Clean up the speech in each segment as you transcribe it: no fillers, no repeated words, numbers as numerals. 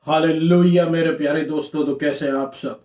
Hallelujah मेरे प्यारे दोस्तों, तो कैसे हैं आप सब।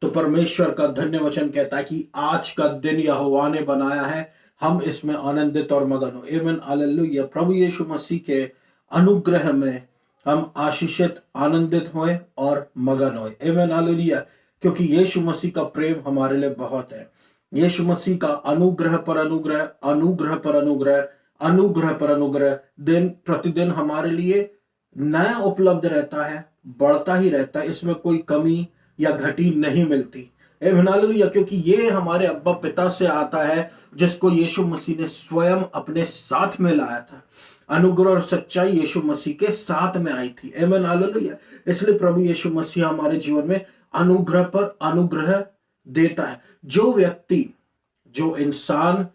तो परमेश्वर का धन्य वचन कहता है कि आज का दिन यहोवा ने बनाया है, हम इसमें आनंदित और मगन हो। आमीन हालेलुया। प्रभु यीशु मसीह के अनुग्रह में हम आशीषित आनंदित होएं और मगन होएं। आमीन हालेलुया। क्योंकि यीशु मसीह का प्रेम हमारे लिए बहुत है। यीशु मसीह का अनुग्रह पर अनुग्रह, अनुग्रह पर अनुग्रह, अनुग्रह पर अनुग्रह दिन प्रतिदिन हमारे लिए नया उपलब्ध रहता है, बढ़ता ही रहता है। इसमें कोई कमी या घटी नहीं मिलती। आमीन हालेलुया। क्योंकि ये हमारे अब्बा पिता से आता है, जिसको यीशु मसीह ने स्वयं अपने साथ में लाया था। अनुग्रह और सच्चाई यीशु मसीह के साथ में आई थी। आमीन हालेलुया। इसलिए प्रभु यीशु मसीह हमारे जीवन में अनुग्रह पर अनुग्रह देता है। जो व्यक्ति, जो इंसान,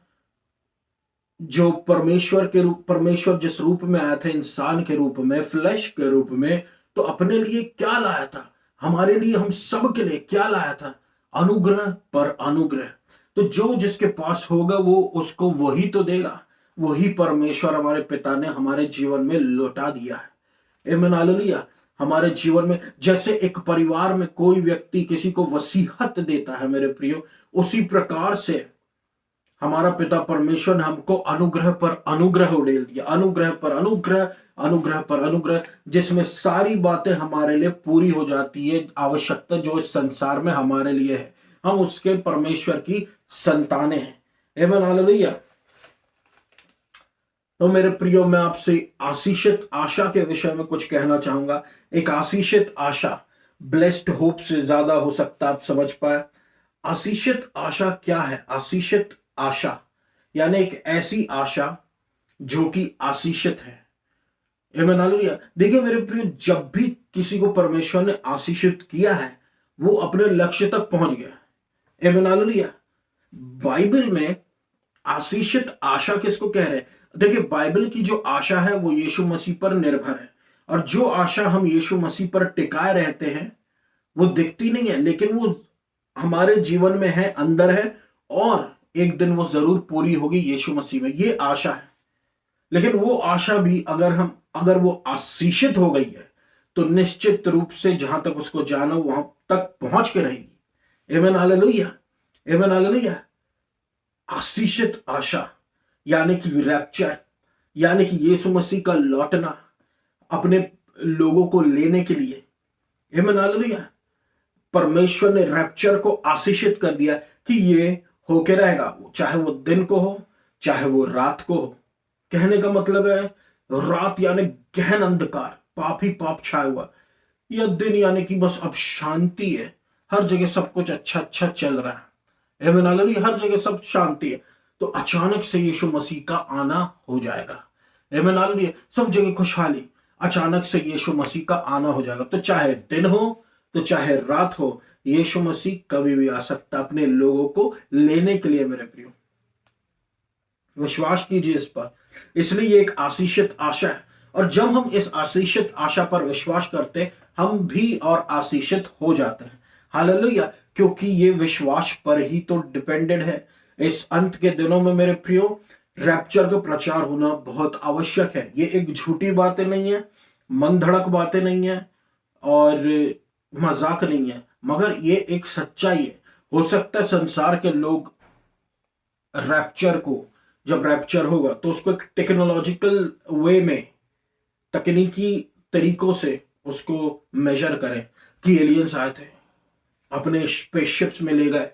जो परमेश्वर जिस रूप में आया था, इंसान के रूप में, फ्लैश के रूप में, तो अपने लिए क्या लाया था, हमारे लिए, हम सब के लिए क्या लाया था? अनुग्रह पर अनुग्रह। तो जो जिसके पास होगा वो उसको वही तो देगा। वही परमेश्वर हमारे पिता ने हमारे जीवन में लौटा दिया है। आमीन हालेलुया। हमारे जीवन में जैसे एक परिवार में कोई व्यक्ति किसी को वसीहत देता है मेरे प्रियो, उसी प्रकार से हमारा पिता परमेश्वर ने हमको अनुग्रह पर अनुग्रह उड़ेल दिया। अनुग्रह पर अनुग्रह, अनुग्रह पर अनुग्रह, जिसमें सारी बातें हमारे लिए पूरी हो जाती है। आवश्यकता जो इस संसार में हमारे लिए है, हम उसके परमेश्वर की संतानें हैं। आमीन हालेलुया। तो मेरे प्रियो, मैं आपसे आशीषित आशा के विषय में कुछ कहना चाहूंगा। एक आशीषित आशा ब्लेस्ड होप से ज्यादा हो सकता आप समझ पाए। आशीषित आशा क्या है? आशीषित आशा यानी एक ऐसी आशा जो कि आशीषित है। आमीन हालेलुया। देखिए मेरे प्रियो, जब भी किसी को परमेश्वर ने आशीषित किया है, वो अपने लक्ष्य तक पहुंच गया। आमीन हालेलुया। बाइबल में आशीषित आशा किसको कह रहे हैं? देखिए, बाइबल की जो आशा है वो यीशु मसीह पर निर्भर है। और जो आशा हम यीशु मसीह पर टिकाए रहते हैं, वो दिखती नहीं है, लेकिन वो हमारे जीवन में है, अंदर है, और एक दिन वो जरूर पूरी होगी यीशु मसीह में। ये आशा है। लेकिन वो आशा भी अगर वो आशीषित हो गई है, तो निश्चित रूप से जहां तक उसको जाना वहां तक पहुंच के रहेगी। आमीन हालेलुया। आमीन हालेलुया। आशीषित आशा यानी कि रैप्चर, यानी कि यीशु मसीह का लौटना अपने लोगों को लेने के लिए। आमीन हालेलुया। परमेश्वर ने रैप्चर को आशीषित कर दिया कि ये होके रहेगा, चाहे वो दिन को हो, चाहे वो रात को हो। कहने का मतलब है, रात यानी गहन अंधकार, पाप ही पाप छाया हुआ, या दिन यानी कि बस अब शांति है। हर जगह सब कुछ अच्छा अच्छा चल रहा है। आमीन हालेलुया। हर जगह सब शांति है। तो अचानक से यीशु मसीह का आना हो जाएगा। आमीन हालेलुया। सब जगह खुशहाली, अचानक से यीशु मसीह का आना हो जाएगा। तो चाहे दिन हो, तो चाहे रात हो, यीशु मसीह कभी भी आ सकता अपने लोगों को लेने के लिए। मेरे प्रियो, विश्वास कीजिए इस पर। इसलिए ये एक आशीषित आशा है। और जब हम इस आशीषित आशा पर विश्वास करते हैं, हम भी और आशीषित हो जाते हैं। हालेलुया। क्योंकि ये विश्वास पर ही तो डिपेंडेड है। इस अंत के दिनों में मेरे प्रियो, रैप्चर का प्रचार होना बहुत आवश्यक है। ये एक झूठी बातें नहीं है, मन धड़क बातें नहीं है, और मजाक नहीं है, मगर ये एक सच्चाई है। हो सकता है संसार के लोग रैप्चर को, जब रैप्चर होगा तो उसको एक टेक्नोलॉजिकल वे में, तकनीकी तरीकों से उसको मेजर करें कि एलियंस आए थे, अपने स्पेसशिप्स में ले गए।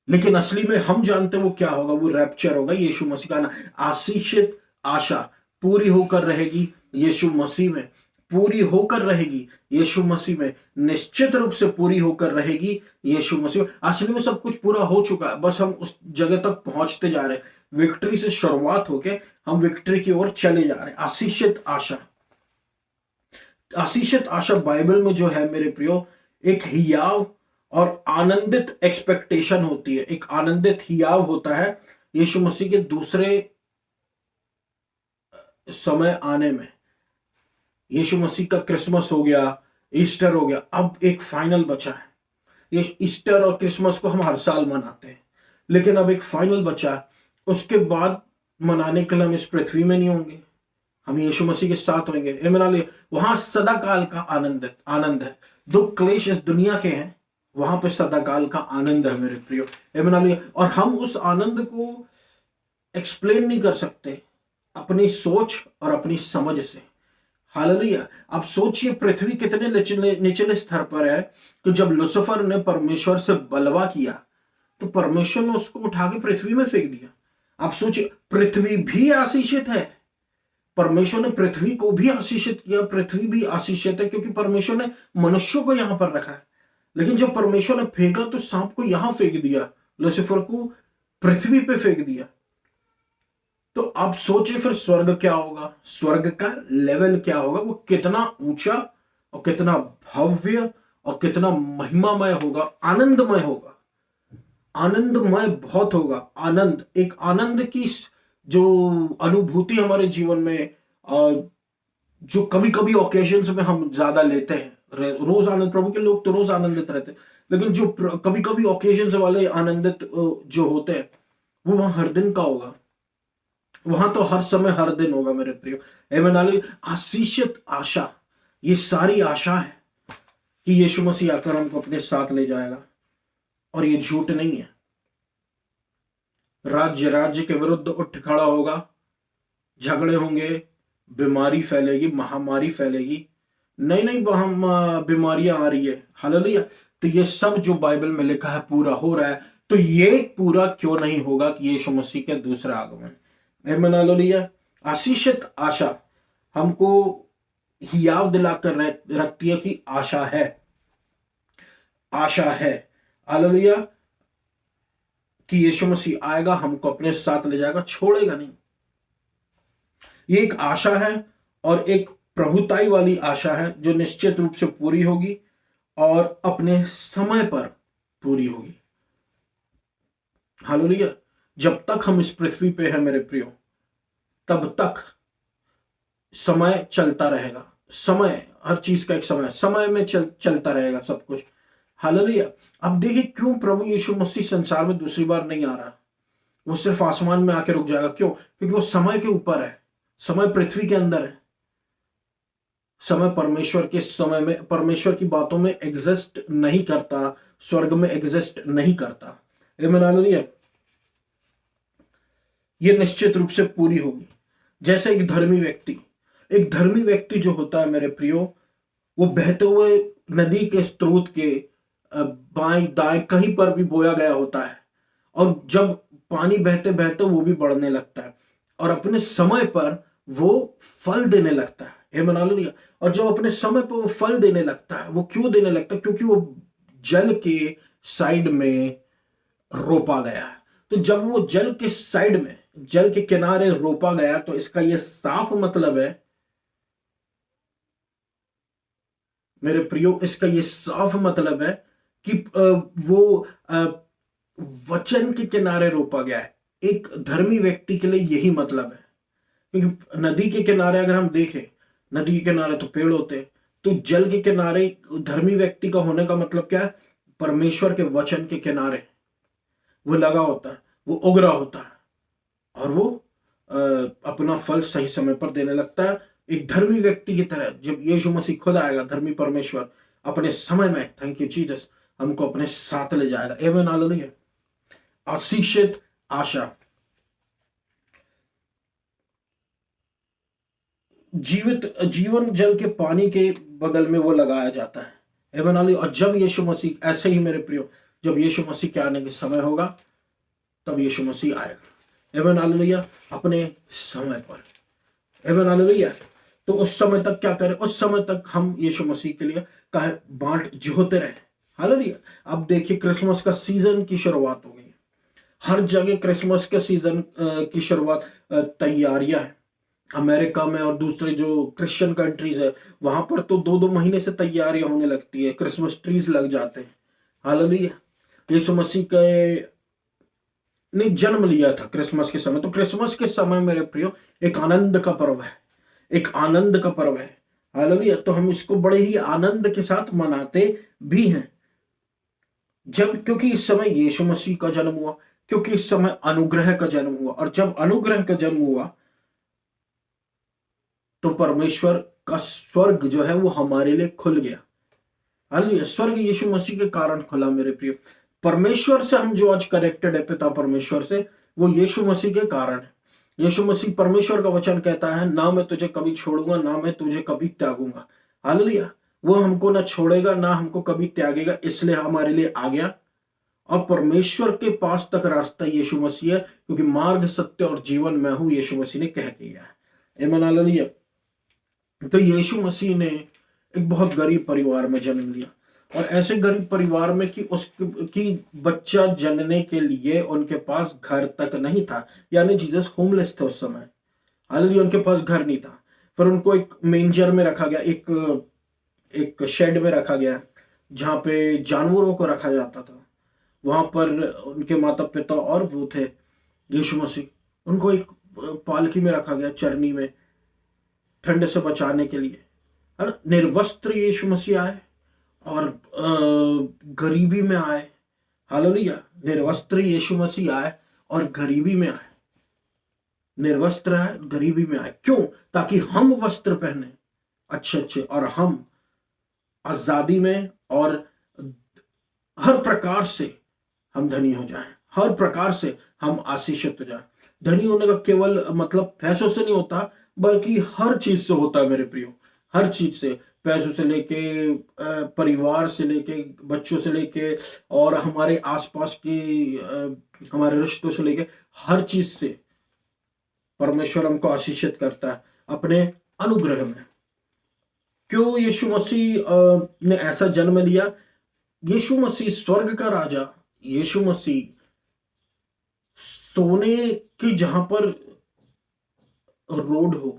लेकिन असली में हम जानते हैं वो क्या होगा, वो रैप्चर होगा, यीशु मसीह का आना। आशीषित आशा पूरी होकर रहेगी यीशु मसीह में, पूरी होकर रहेगी यीशु मसीह में, निश्चित रूप से पूरी होकर रहेगी यीशु मसीह में। असली में सब कुछ पूरा हो चुका है, बस हम उस जगह तक पहुंचते जा रहे हैं। विक्ट्री से शुरुआत होके हम विक्ट्री की ओर चले जा रहे हैं। आशीषित आशा, आशीषित आशा बाइबल में जो है मेरे प्रियो, एक हियाव और आनंदित एक्सपेक्टेशन होती है। एक आनंदित हियाव होता है यीशु मसीह के दूसरे समय आने में। यीशु मसीह का क्रिसमस हो गया, ईस्टर हो गया, अब एक फाइनल बचा है। ये ईस्टर और क्रिसमस को हम हर साल मनाते हैं, लेकिन अब एक फाइनल बचा है। उसके बाद मनाने के लिए हम इस पृथ्वी में नहीं होंगे। हम यीशु मसीह के साथ होंगे। वहां सदा काल का आनंद है। दुख क्लेश इस दुनिया के हैं, वहां पे सदा काल का आनंद है मेरे प्रियो। और हम उस आनंद को एक्सप्लेन नहीं कर सकते अपनी सोच और अपनी समझ से। हालेलुया। आप सोचिए पृथ्वी कितने निचले स्तर पर है कि जब लुसिफर ने परमेश्वर से बलवा किया तो परमेश्वर ने उसको उठा के पृथ्वी में फेंक दिया। आप सोचिए पृथ्वी भी आशीषित है, परमेश्वर ने पृथ्वी को भी आशीषित किया, पृथ्वी भी आशीषित है क्योंकि परमेश्वर ने मनुष्यों को यहां पर रखा है। लेकिन जब परमेश्वर ने फेंका तो सांप को यहां फेंक दिया, लुसिफर को पृथ्वी पे फेंक दिया। तो आप सोचिए फिर स्वर्ग क्या होगा, स्वर्ग का लेवल क्या होगा, वो कितना ऊंचा और कितना भव्य और कितना महिमामय होगा, आनंदमय होगा। आनंदमय बहुत होगा। आनंद, एक आनंद की जो अनुभूति हमारे जीवन में, जो कभी कभी ओकेजन्स में हम ज्यादा लेते हैं। रोज आनंद, प्रभु के लोग तो रोज आनंदित रहते हैं, लेकिन जो कभी कभी ओकेजन्स वाले आनंदित जो होते हैं वो वहां हर दिन का होगा। वहां तो हर समय हर दिन होगा मेरे प्रियो। एमेन। आशीषित आशा, ये सारी आशा है कि यीशु मसीह आकर हमको अपने साथ ले जाएगा, और ये झूठ नहीं है। राज्य के विरुद्ध उठ खड़ा होगा, झगड़े होंगे, बीमारी फैलेगी, महामारी फैलेगी, नई नई बीमारियां आ रही है। हालेलुया। तो ये सब जो बाइबल में लिखा है पूरा हो रहा है, तो ये पूरा क्यों नहीं होगा कि यीशु मसीह के दूसरा आगमन। आमीन, हालेलुया। आशीषित आशा हमको याद दिलाकर रखती है कि आशा है, आशा है। हालेलुया, कि यीशु मसीह आएगा, हमको अपने साथ ले जाएगा, छोड़ेगा नहीं। ये एक आशा है, और एक प्रभुताई वाली आशा है जो निश्चित रूप से पूरी होगी और अपने समय पर पूरी होगी। हालेलुया। जब तक हम इस पृथ्वी पे हैं मेरे प्रियो, तब तक समय चलता रहेगा। समय, हर चीज का एक समय में चलता रहेगा सब कुछ। हालेलुया। अब देखिए क्यों प्रभु यीशु मसीह संसार में दूसरी बार नहीं आ रहा, वो सिर्फ आसमान में आके रुक जाएगा। क्यों? क्योंकि वो समय के ऊपर है, समय पृथ्वी के अंदर है। समय परमेश्वर के समय में, परमेश्वर की बातों में एग्जिस्ट नहीं करता, स्वर्ग में एग्जिस्ट नहीं करता। आमीन, हालेलुया। ये निश्चित रूप से पूरी होगी। जैसे एक धर्मी व्यक्ति जो होता है मेरे प्रियो, वो बहते हुए नदी के स्रोत के बाएं दाएं कहीं पर भी बोया गया होता है, और जब पानी बहते बहते वो भी बढ़ने लगता है, और अपने समय पर वो फल देने लगता है। आमीन, हालेलुया। और जब अपने समय पर वो फल देने लगता है, वो क्यों देने लगता है? क्योंकि वो जल के साइड में रोपा गया है। तो जब वो जल के साइड में, जल के किनारे रोपा गया, तो इसका यह साफ मतलब है मेरे प्रियो, इसका यह साफ मतलब है कि वो वचन के किनारे रोपा गया है। एक धर्मी व्यक्ति के लिए यही मतलब है। क्योंकि नदी के किनारे अगर हम देखें, नदी के किनारे तो पेड़ होते हैं, तो जल के किनारे धर्मी व्यक्ति का होने का मतलब क्या है? परमेश्वर के वचन के किनारे वो लगा होता है, वो उग रहा होता है, और वो अपना फल सही समय पर देने लगता है। एक धर्मी व्यक्ति की तरह जब यीशु मसीह खुद आएगा, धर्मी परमेश्वर अपने समय में, थैंक यू जीसस, हमको अपने साथ ले जाएगा। आमीन, हालेलुया। आशीषित आशा, जीवन जल के पानी के बगल में वो लगाया जाता है। आमीन, हालेलुया। और जब यीशु मसीह, ऐसे ही मेरे प्रियो, जब यीशु मसीह के आने के समय होगा, तब यीशु मसीह आएगा। आमीन, हालेलुया, अपने समय पर। आमीन, हालेलुया। तो उस समय तक क्या करें? उस समय तक हम यीशु मसीह के लिए बाट जोहते रहे। हालेलुया। अब देखिए क्रिसमस का सीजन की शुरुआत हो गई, हर जगह क्रिसमस के सीजन की शुरुआत, तैयारियां है। अमेरिका में और दूसरे जो क्रिश्चियन कंट्रीज है, वहां पर तो 2-2 महीने से तैयारियां होने लगती है, क्रिसमस ट्रीज लग जाते हैं। हालेलुया। यीशु मसीह के ने जन्म लिया था क्रिसमस के समय, तो क्रिसमस के समय मेरे प्रियो एक आनंद का पर्व है, एक आनंद का पर्व है। हालेलुया। तो हम इसको बड़े ही आनंद के साथ मनाते भी हैं, जब, क्योंकि इस समय यीशु मसीह का जन्म हुआ, क्योंकि इस समय अनुग्रह का जन्म हुआ, और जब अनुग्रह का जन्म हुआ तो परमेश्वर का स्वर्ग जो है वो हमारे लिए खुल गया। हालेलुया। स्वर्ग यीशु मसीह के कारण खुला मेरे प्रिय। परमेश्वर से हम जो आज कनेक्टेड है पिता परमेश्वर से, वो यीशु मसीह के कारण है। यीशु मसीह, परमेश्वर का वचन कहता है, ना मैं तुझे कभी छोड़ूंगा, ना मैं तुझे कभी त्यागूंगा। हालेलुया। वो हमको ना छोड़ेगा, ना हमको कभी त्यागेगा, इसलिए हमारे लिए आ गया। और परमेश्वर के पास तक रास्ता यीशु मसीह है, क्योंकि मार्ग, सत्य और जीवन मैं हूं, यीशु मसीह ने कह के गया है। आमीन, हालेलुया। तो यीशु मसीह ने एक बहुत गरीब परिवार में जन्म लिया, और ऐसे गरीब परिवार में कि उसकी बच्चा जनने के लिए उनके पास घर तक नहीं था, यानी जीसस होमलेस थे उस समय। हालेलुया। उनके पास घर नहीं था। फिर उनको एक मेंजर में रखा गया, एक शेड में रखा गया, जहां पे जानवरों को रखा जाता था। वहां पर उनके माता पिता और वो थे यीशु मसीह। उनको एक पालकी में रखा गया, चरनी में, ठंड से बचाने के लिए, है ना। निर्वस्त्र यीशु मसीह आए और गरीबी में आए। हालेलुया। निर्वस्त्र यीशु मसीह आए और गरीबी में आए। निर्वस्त्र है, गरीबी में आए। क्यों? ताकि हम वस्त्र पहने अच्छे अच्छे, और हम आजादी में और हर प्रकार से हम धनी हो जाएं, हर प्रकार से हम आशीषित हो जाएं। धनी होने का केवल मतलब पैसों से नहीं होता, बल्कि हर चीज से होता है मेरे प्रियो। हर चीज से, पैसों से लेके, परिवार से लेके, बच्चों से लेके, और हमारे आसपास के हमारे रिश्तों से लेके, हर चीज से परमेश्वर हमको आशीषित करता है अपने अनुग्रह में। क्यों यीशु मसीह ने ऐसा जन्म लिया? यीशु मसीह स्वर्ग का राजा, यीशु मसीह सोने की जहां पर रोड हो,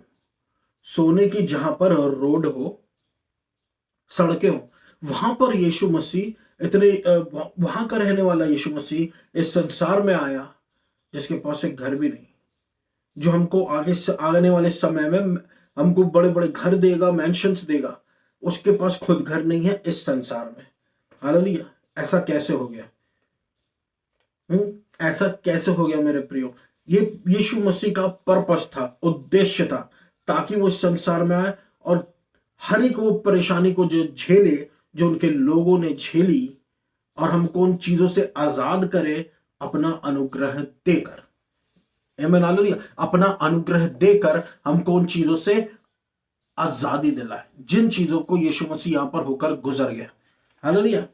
सोने की जहां पर रोड हो, सड़कें हो, वहां पर यीशु मसीह इतने वहां का रहने वाला यीशु मसीह इस संसार में आया, जिसके पास एक घर भी नहीं, जो हमको आने वाले समय में हमको बड़े बड़े घर देगा, मैंशंस देगा। उसके पास खुद घर नहीं है इस संसार में। हालेलुया। ऐसा कैसे हो गया? ऐसा कैसे हो गया मेरे प्रियो? ये यीशु मसीह का पर्पस था, उद्देश्य था, ताकि वो संसार में आए और हर एक वो परेशानी को जो झेले, जो उनके लोगों ने झेली, और हमको उन चीजों से आजाद करे अपना अनुग्रह देकर। आमीन, हालेलुया। अपना अनुग्रह देकर हमको उन चीजों से आजादी दिलाए, जिन चीजों को यीशु मसीह यहां पर होकर गुजर गया। हालेलुया।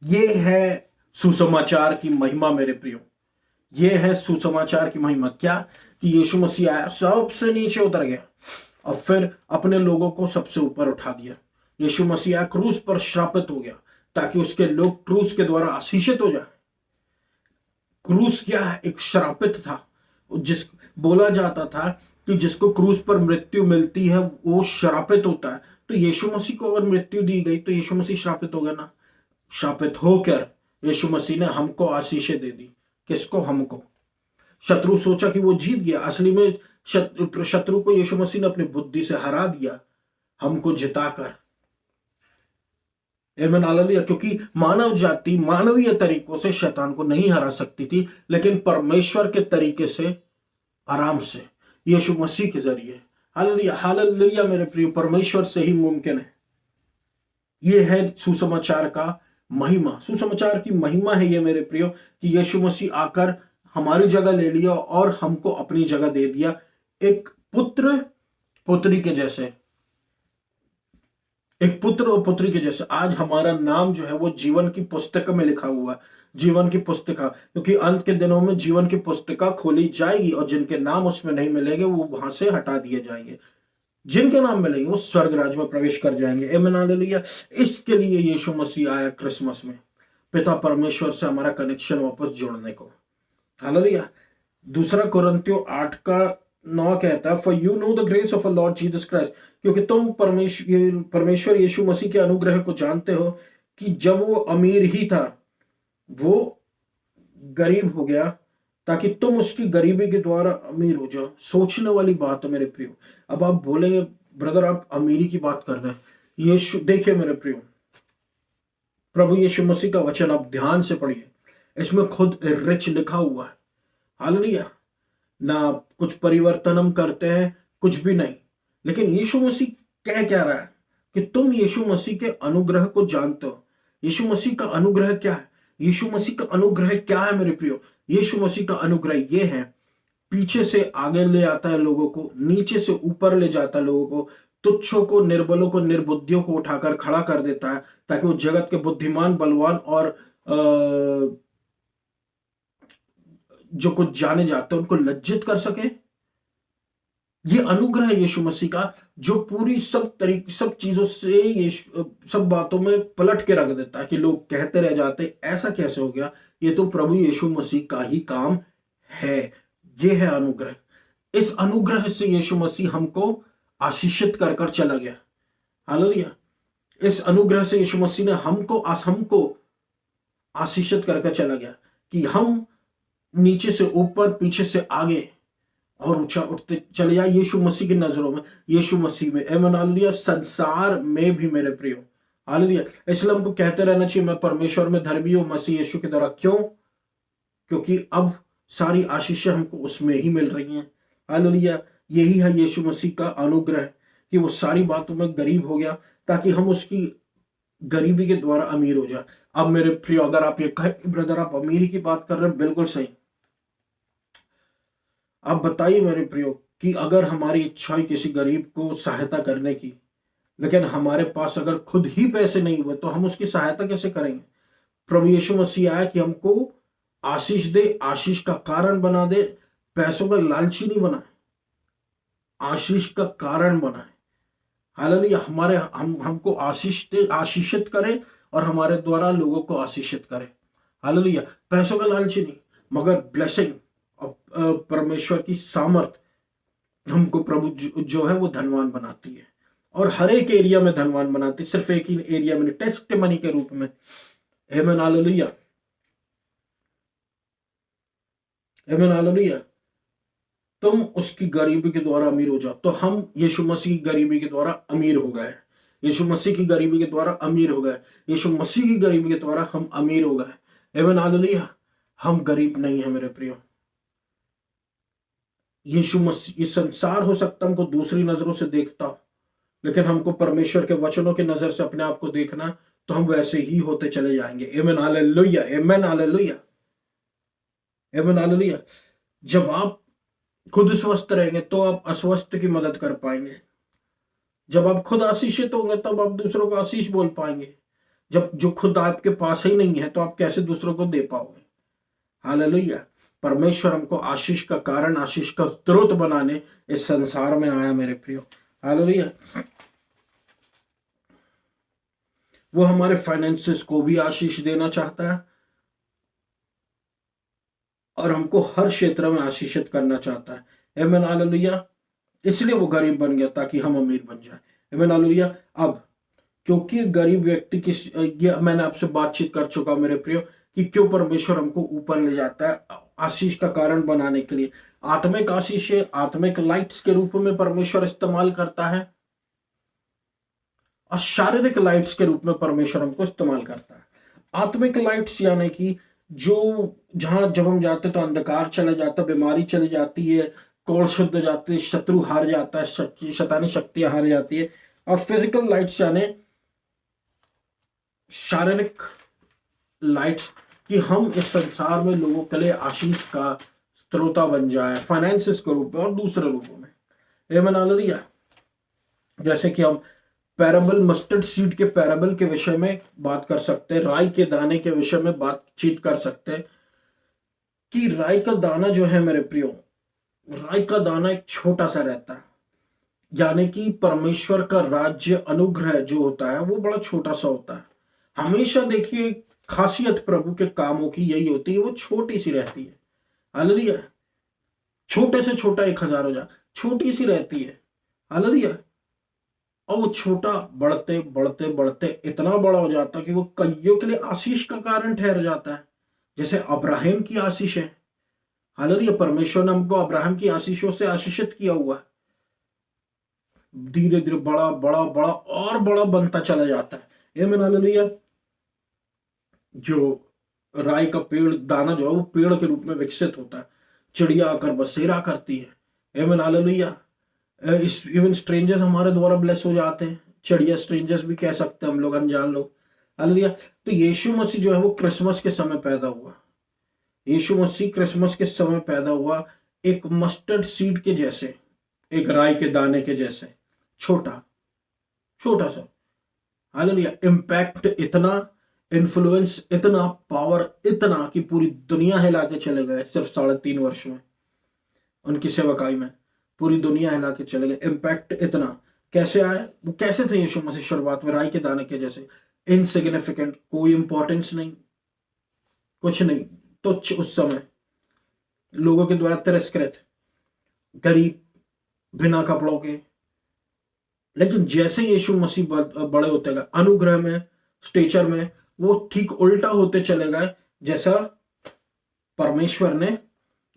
ये है सुसमाचार की महिमा मेरे प्रियो। ये है सुसमाचार की महिमा। क्या? कि यीशु मसीह आया, सबसे नीचे उतर गया, और फिर अपने लोगों को सबसे ऊपर उठा दिया। यीशु मसीह आया, क्रूस पर श्रापित हो गया, ताकि उसके लोग क्रूस के द्वारा आशीषित हो जाए। क्रूस क्या है? एक श्रापित था। जिस बोला जाता था कि जिसको क्रूस पर मृत्यु मिलती है वो श्रापित होता है। तो यीशु मसीह को अगर मृत्यु दी गई तो यीशु मसीह श्रापित हो गया ना। श्रापित होकर यीशु मसीह ने हमको आशीषें दे दी। किसको? हमको। शत्रु सोचा कि वो जीत गया, असली में शत्रु को यीशु मसीह ने अपनी बुद्धि से हरा दिया, हमको जिताकर। आमीन, हालेलुया। क्योंकि मानव जाति मानवीय तरीकों से शैतान को नहीं हरा सकती थी, लेकिन परमेश्वर के तरीके से, आराम से, यीशु मसीह के जरिए। हालेलुया, हालेलुया मेरे प्रिय, परमेश्वर से ही मुमकिन है। यह है सुसमाचार का महिमा। सुसमाचार की महिमा है ये मेरे प्रियो, कि यीशु मसीह आकर हमारी जगह ले लिया और हमको अपनी जगह दे दिया, एक पुत्र पुत्री के जैसे, एक पुत्र और पुत्री के जैसे। आज हमारा नाम जो है वो जीवन की पुस्तक में लिखा हुआ है। जीवन की पुस्तिका, क्योंकि अंत के दिनों में जीवन की पुस्तिका खोली जाएगी, और जिनके नाम उसमें नहीं मिलेंगे वो वहां से हटा दिए जाएंगे। जिनके नाम मिलेंगे वो स्वर्ग राज्य में प्रवेश कर जाएंगे। आमीन, हालेलुया। इसके लिए यीशु मसीह आया क्रिसमस में, पिता परमेश्वर से हमारा कनेक्शन वापस जोड़ने को। हालेलुया। दूसरा कुरिन्थियों 8:9 कहता है, for you know the grace of a Lord Jesus Christ, क्योंकि तुम परमेश्वर यीशु मसीह के अनुग्रह को जानते हो, कि जब वो अमीर ही था वो गरीब हो गया, ताकि तुम उसकी गरीबी के द्वारा अमीर हो जाओ। सोचने वाली बात है मेरे प्रियो। अब आप बोलेंगे, ब्रदर आप अमीरी की बात कर रहे हैं। यीशु, देखिए मेरे प्रियो, प्रभु यीशु मसीह का वचन आप ध्यान से पढ़िए, इसमें खुद रिच लिखा हुआ है। हालेलुया। ना कुछ परिवर्तन हम करते हैं, कुछ भी नहीं। लेकिन यीशु मसीह कह क्या रहा है कि तुम यीशु मसीह के अनुग्रह को जानते हो। यीशु मसीह का अनुग्रह क्या है? यीशु मसीह का अनुग्रह क्या है मेरे प्रियो? यीशु मसीह का अनुग्रह ये है, पीछे से आगे ले आता है लोगों को, नीचे से ऊपर ले जाता है लोगों को, तुच्छों को, निर्बलों को, निर्बुद्धियों को उठाकर खड़ा कर देता है, ताकि वो जगत के बुद्धिमान, बलवान और जो कुछ जाने जाते हैं उनको लज्जित कर सके। ये अनुग्रह है यीशु मसीह का, जो पूरी सब चीजों से यीशु सब बातों में पलट के रख देता है कि लोग कहते रह जाते ऐसा कैसे हो गया। ये तो प्रभु यीशु मसीह का ही काम है। ये है अनुग्रह। इस अनुग्रह से यीशु मसीह हमको आशीषित कर कर चला गया। हालेलुया। इस अनुग्रह से यीशु मसीह ने हमको आशीषित कर कर चला गया कि हम नीचे से ऊपर, पीछे से आगे और ऊंचा उठते चले जाए यीशु मसीह की नजरों में, यीशु मसीह में। आमीन हालेलुया। संसार में भी मेरे प्रियो, हालेलुया, इसलिए हमको कहते रहना चाहिए मैं परमेश्वर में धर्मी हूं मसीह यीशु के द्वारा। क्यों? क्योंकि अब सारी आशीषें हमको उसमें ही मिल रही हैं। हालेलुया। यही है यीशु मसीह का अनुग्रह कि वो सारी बातों में गरीब हो गया ताकि हम उसकी गरीबी के द्वारा अमीर हो जाए। अब मेरे प्रियो, अगर आप ये कहें ब्रदर आप अमीरी की बात कर रहे हैं, बिल्कुल सही। आप बताइए मेरे प्रियो कि अगर हमारी इच्छा है किसी गरीब को सहायता करने की, लेकिन हमारे पास अगर खुद ही पैसे नहीं हुए तो हम उसकी सहायता कैसे करेंगे? प्रभु यीशु मसीह आया कि हमको आशीष दे, आशीष का कारण बना दे, पैसों का लालची नहीं बनाए, आशीष का कारण बनाए। हालेलुया। हमको आशीषित करे और हमारे द्वारा लोगों को आशीषित करे। हालेलुया। पैसों का लालची नहीं, मगर ब्लेसिंग और परमेश्वर की सामर्थ हमको प्रभु जो है वो धनवान बनाती है, और हर एक एरिया में धनवान बनाती है, सिर्फ एक ही एरिया में, टेस्ट मनी के रूप में। आमीन हालेलुया। आमीन हालेलुया। तुम उसकी गरीबी के द्वारा अमीर हो जाओ। तो हम यीशु मसीह की गरीबी के द्वारा अमीर हो गए। यीशु मसीह की गरीबी के द्वारा अमीर हो गए। यीशु मसीह की गरीबी के द्वारा हम अमीर हो गए। आमीन हालेलुया। हम गरीब नहीं है मेरे प्रियो। यीशु मसीह, ये संसार हो सकता हमको दूसरी नजरों से देखता हो, लेकिन हमको परमेश्वर के वचनों की नजर से अपने आप को देखना, तो हम वैसे ही होते चले जाएंगे। आमीन हालेलुया। आमीन हालेलुया। आमीन हालेलुया। जब आप खुद स्वस्थ रहेंगे तो आप अस्वस्थ की मदद कर पाएंगे। जब आप खुद आशीषित होंगे तब आप दूसरों को आशीष बोल पाएंगे। जब जो खुद आपके पास ही नहीं है तो आप कैसे दूसरों को दे पाओगे? हालेलुया। परमेश्वर हमको आशीष का कारण, आशीष का स्रोत बनाने इस संसार में आया मेरे प्रियो। हालेलुया। वो हमारे फाइनेंसेस को भी आशीष देना चाहता है और हमको हर क्षेत्र में आशीषित करना चाहता है। आमीन हालेलुया। इसलिए वो गरीब बन गया ताकि हम अमीर बन जाए। आमीन हालेलुया। अब क्योंकि गरीब व्यक्ति की, ये मैंने आपसे बातचीत कर चुका मेरे प्रियो कि क्यों परमेश्वर हमको ऊपर ले जाता है आशीष का कारण बनाने के लिए। आत्मिक आशीष, आत्मिक लाइट्स के रूप में परमेश्वर इस्तेमाल करता है, और शारीरिक लाइट्स के रूप में परमेश्वर हमको इस्तेमाल करता है। आत्मिक लाइट्स यानी कि जो जहां जब हम जाते तो अंधकार चला जाता, बीमारी चली जाती है, कोड़ शुद्ध हो जाती है, शत्रु हार जाता है, शैतानी शक्तियां हार जाती है। और फिजिकल लाइट्स यानी शारीरिक लाइट्स कि हम इस संसार में लोगों के लिए आशीष का स्रोता बन जाए, फाइनेंसिस के रूप में और दूसरे रूपों में। आमीन हालेलुया। जैसे कि हम पैराबल, मस्टर्ड सीड के पैराबल के विषय में बात कर सकते हैं, राई के दाने के विषय में बातचीत कर सकते हैं कि राई का दाना जो है मेरे प्रियो, राई का दाना एक छोटा सा रहता है, यानी कि परमेश्वर का राज्य अनुग्रह जो होता है वो बड़ा छोटा सा होता है। हमेशा देखिए खासियत प्रभु के कामों की यही होती है, वो छोटी सी रहती है। हालेलुया। छोटे से छोटा 1000 हो जाए, छोटी सी रहती है। हालेलुया। और वो छोटा बढ़ते बढ़ते बढ़ते इतना बड़ा हो जाता है कि वो कईयों के लिए आशीष का कारण ठहर जाता है। जैसे अब्राहम की आशीष है। हालेलुया। परमेश्वर ने हमको अब्राहम की आशीषों से आशीषित किया हुआ है। धीरे धीरे बड़ा बड़ा बड़ा और बड़ा बनता चला जाता है। आमीन हालेलुया। जो राई का पेड़ दाना जो है वो पेड़ के रूप में विकसित होता है, चिड़िया आकर बसेरा करती है। Amen hallelujah. इस इवन स्ट्रेंजर्स हमारे द्वारा ब्लेस हो जाते हैं। चिड़िया स्ट्रेंजर्स भी कह सकते हैं हम लोग, अनजान लोग। हालेलुया। तो यीशु मसीह जो है वो क्रिसमस के समय पैदा हुआ। यीशु मसीह क्रिसमस के समय पैदा हुआ, एक मस्टर्ड सीड के जैसे, एक राई के दाने के जैसे, छोटा छोटा सा। हालेलुया। इम्पैक्ट इतना, इन्फ्लुएंस इतना, पावर इतना कि पूरी दुनिया हिला के चले गए सिर्फ 3.5 वर्ष में। उनकी सेवकाई में पूरी दुनिया हिला के चले गए। इम्पैक्ट इतना कैसे आया? वो कैसे थे यीशु मसीह शुरुआत में? राई के दाने के जैसे, इनसिग्निफिकेंट, कोई इंपॉर्टेंस नहीं, कुछ नहीं, तुच्छ उस समय, लोगों के द्वारा तिरस्कृत, गरीब, बिना कपड़ों के। लेकिन जैसे यीशु मसीह बड़े होते गए अनुग्रह में, स्टेचर में, वो ठीक उल्टा होते चले गए जैसा परमेश्वर ने,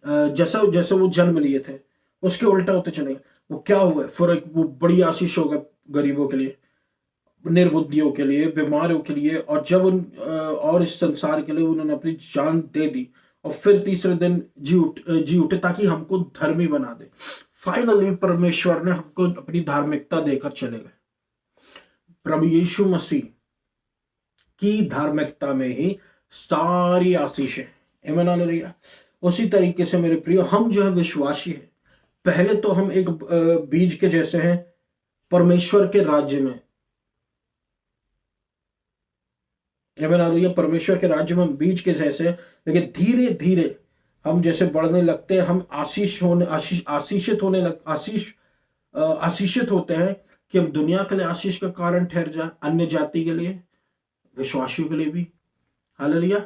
जैसा जैसे वो जन्म लिए थे उसके उल्टा होते चले गए। वो क्या हुआ? फिर वो बड़ी आशीष हो गए गरीबों के लिए, निर्बुद्धियों के लिए, बीमारों के लिए, और जब और इस संसार के लिए उन्होंने अपनी जान दे दी, और फिर तीसरे दिन जी उठे ताकि हमको धर्मी बना दे। फाइनली परमेश्वर ने हमको अपनी धार्मिकता देकर चले गए। प्रभु यीशु मसीह की धार्मिकता में ही सारी आशीष है। आमीन हालेलुया। उसी तरीके से मेरे प्रिय, हम जो है विश्वासी है, पहले तो हम एक बीज के जैसे हैं परमेश्वर के राज्य में। आमीन हालेलुया। परमेश्वर के राज्य में हम बीज के जैसे हैं, लेकिन धीरे धीरे हम जैसे बढ़ने लगते हैं, हम आशीषित होते हैं कि हम दुनिया के लिए आशीष का कारण ठहर जाए, अन्य जाति के लिए, विश्वासियों के लिए भी। हालेलुया।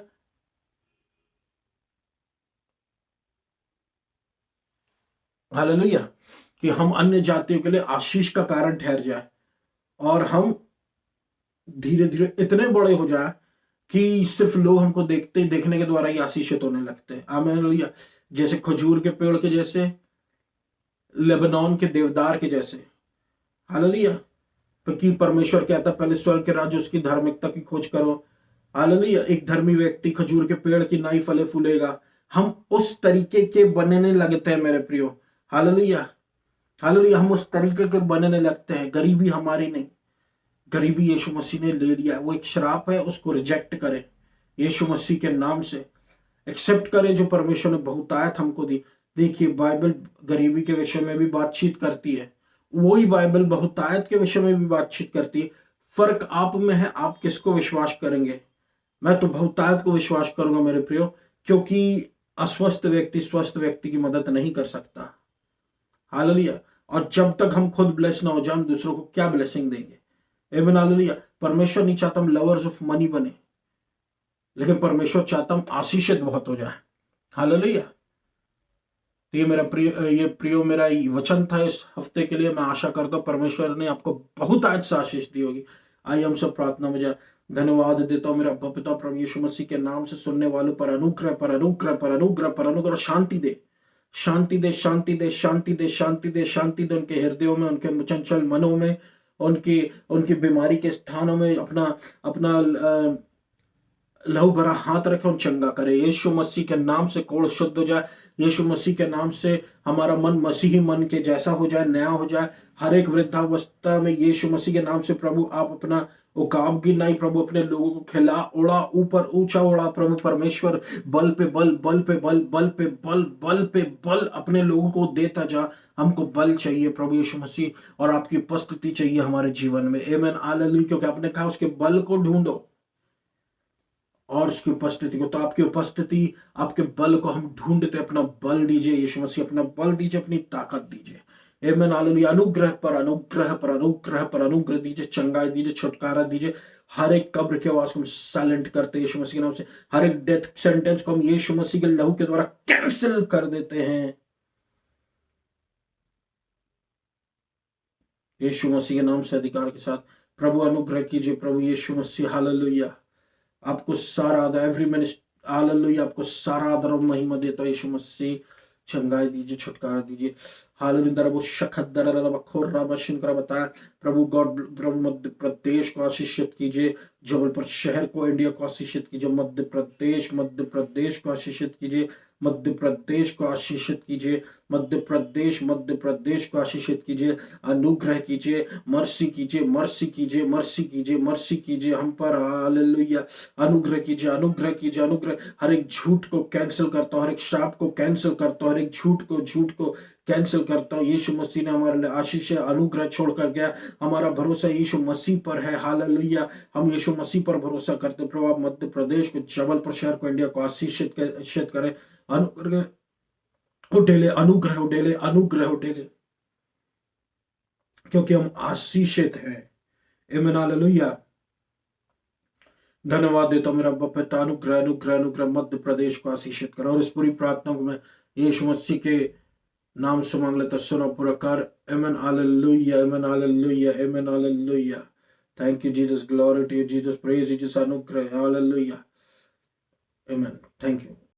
हालेलुया। कि हम अन्य जातियों के लिए आशीष का कारण ठहर जाए, और हम धीरे धीरे इतने बड़े हो जाए कि सिर्फ लोग हमको देखने के द्वारा ही आशीषित होने लगते हैं। आमीन हालेलुया। जैसे खजूर के पेड़ के जैसे, लेबनान के देवदार के जैसे। हालेलुया। क्योंकि परमेश्वर कहता है पहले स्वर्ग के राज्य उसकी धार्मिकता की खोज करो। हालेलुया। एक धर्मी व्यक्ति खजूर के पेड़ की नाई फले फूलेगा। हम उस तरीके के बनने लगते हैं मेरे प्रियो। हालेलुया। हालेलुया। हम उस तरीके के बनने लगते हैं। गरीबी हमारी नहीं, गरीबी यीशु मसीह ने ले लिया। वो एक श्राप है, उसको रिजेक्ट करें यीशु मसीह के नाम से, एक्सेप्ट करें जो परमेश्वर ने बहुतायत हमको दी। देखिए बाइबल गरीबी के विषय में भी बातचीत करती है, वही बाइबल बहुतायत के विषय में भी बातचीत करती है। फर्क आप में है, आप किसको विश्वास करेंगे। मैं तो बहुतायत को विश्वास करूंगा मेरे प्रियो, क्योंकि अस्वस्थ व्यक्ति स्वस्थ व्यक्ति की मदद नहीं कर सकता। हालेलुया। और जब तक हम खुद ब्लेस ना हो जाए, हम दूसरों को क्या ब्लेसिंग देंगे। आमीन हालेलुया। परमेश्वर नहीं चाहता हम लवर्स ऑफ मनी बने, लेकिन परमेश्वर चाहता हम आशीषित बहुत हो जाए। हालेलुया। तो ये मेरा प्रियो मेरा वचन था इस हफ्ते के लिए। मैं आशा करता हूँ परमेश्वर ने आपको बहुत आज से आशीष दी होगी। आइए हम सब प्रार्थना में जाए। धन्यवाद देता हूँ मेरा पिता प्रभु यीशु मसीह के नाम से, सुनने वालों पर अनुग्रह पर अनुग्रह पर अनुग्रह पर अनुग्रह, शांति दे, शांति दे, शांति दे, शांति दे, शांति दे, शांति दे उनके हृदयों में, उनके चंचल मनों में, उनकी बीमारी के स्थानों में अपना अपना लहू भरा हाथ रखे, उन चंगा करे। यीशु मसीह के नाम से कोढ़ शुद्ध हो जाए। यीशु मसीह के नाम से हमारा मन मसीही मन के जैसा हो जाए, नया हो जाए। हर एक वृद्धावस्था में यीशु मसीह के नाम से प्रभु आप अपना उकाब की नाई प्रभु अपने लोगों को खिला, उड़ा, ऊपर ऊंचा उड़ा प्रभु परमेश्वर। बल पे बल, बल पे बल, बल पे बल, बल पे बल अपने लोगों को देता जा। हमको बल चाहिए प्रभु यीशु मसीह, और आपकी उपस्थिति चाहिए हमारे जीवन में। आमीन हालेलुया। क्योंकि आपने कहा उसके बल को ढूंढो और उसकी उपस्थिति को। तो आपकी उपस्थिति, आपके बल को हम ढूंढते, अपना बल दीजिए यीशु मसीह, अपना बल दीजिए, अपनी ताकत दीजिए। आमीन हालेलुया। अनुग्रह पर अनुग्रह पर अनुग्रह पर अनुग्रह दीजिए, चंगाई दीजिए, छुटकारा दीजिए। हर एक कब्र की आवाज को हम साइलेंट करते हैं यीशु मसीह के नाम से। हर एक डेथ सेंटेंस को हम यीशु मसीह के लहू के द्वारा कैंसिल कर देते हैं यीशु मसीह के नाम से, अधिकार के साथ। प्रभु अनुग्रह कीजिए प्रभु यीशु मसीह। हालेलुया। आपको सारा आदर, एवरी मिनिस्टर, हालेलुया, आपको सारा आदर और महिमा देता है यीशु मसीह। चंगाई दीजिए, छुटकारा दीजिए। हालेलुया। वो शखत कर बताया प्रभु गॉड, प्रभु मध्य प्रदेश को आशीषित कीजिए, जबलपुर शहर को, इंडिया को आशीषित कीजिए। मध्य प्रदेश को आशीषित कीजिए। मध्य प्रदेश को आशीषित कीजिए, मध्य प्रदेश को आशीषित कीजिए, अनुग्रह कीजिए, मर्सी कीजिए, मर्सी कीजिए, मर्सी कीजिए, मर्सी कीजिए हम पर। हालेलुया, अनुग्रह कीजिए, अनुग्रह कीजिए, अनुग्रह। हर एक झूठ को कैंसिल करता हूं, हर एक श्राप को कैंसिल करता हूं, हर एक झूठ को कैंसिल करता हूं। यीशु मसीह ने हमारे लिए आशीष अनुग्रह छोड़कर गया, हमारा भरोसा यीशु मसीह पर है। हालेलुया, हम यीशु मसीह पर भरोसा करते। प्रभु आप मध्य प्रदेश को, जबलपुर शहर को, इंडिया को आशीषित करें। अनुग्रह उठेले, अनुग्रह उठेले, अनुग्रह उठेले, क्योंकि हम आशीषित हैं। आमीन, हालेलुया। धन्यवाद देता हूं मेरा पिता, अनुग्रह अनुग्रह अनुग्रह मध्य प्रदेश को आशीषित करो। और इस पूरी प्रार्थना को मैं यीशु मसीह के नाम से मांग लेता, सुनो पूरा कर। आमीन, हालेलुया, आमीन, हालेलुया, आमीन, hallelujah. Thank you Jesus, glory to you Jesus, praise you Jesus, अनुग्रह, हालेलुया, आमीन, थैंक यू।